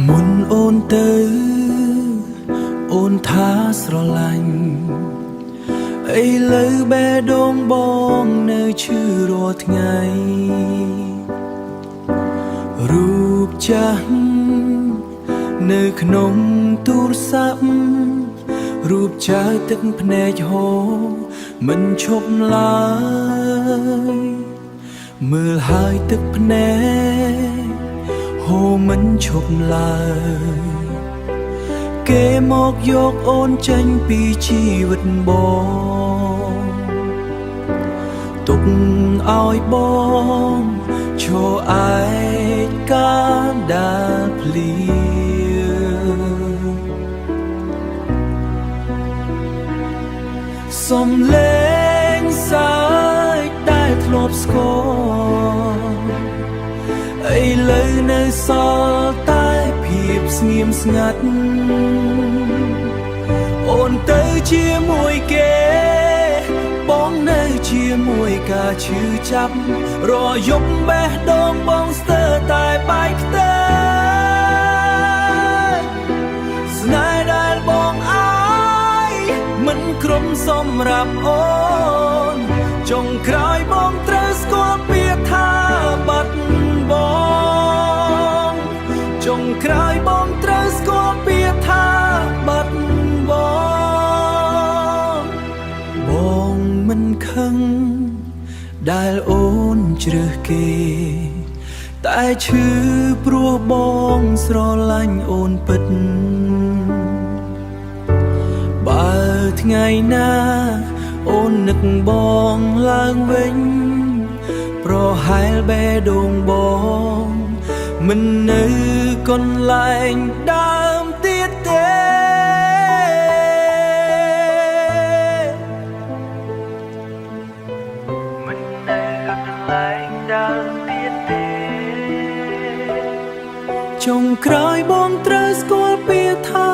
មុនអូនទៅអូនថាស្រឡាញ់ឥឡូវបេះដូងបងនៅឈឺរាល់ថ្ងៃរូបចាស់នៅក្នុងទូរស័ព្ទរូបចៅទឹកភ្នែកហូរមិនឈប់ឡើយមើលហើយទឹកភ្នែកហូរមិនឈប់ឡើយគេមកយកអូនចេញពីជីវិតបងទុកឲ្យបងឈរឯកាដាលភ្លៀសំលេងសើចដែលធ្លាប់ស្គាល់ឥឡូវនៅសល់តែភាពស្ងៀមស្ងាត់អូនទៅជាមួយគេបងនៅជាមួយការឈឺចាប់រយប់បេះដូងបងស្ទើរតែបែកខ្ទែស្នេហ៍ដែលបងឲ្យមិនក្រុមសម្រាប់អូនចុងក្រោយបងត្រូវស្គាល់ពាក្យថាបាត់បង់ចុងក្រោយបងត្រូវស្គាល់ពាក្យថាបាត់បង់បងមិនខឹងដែលអូនជ្រើសគេតែឈឺព្រោះបងស្រឡាញ់អូនពិតបើថ្ងៃណាអូននឹកបងឡើងវិញប្រហែលបេះដូងបងមិននៅកន្លែងដើមទៀតទេមិននៅកន្លែងដើមទៀតទេចុងក្រោយបងត្រូវស្គាល់ពាក្យថា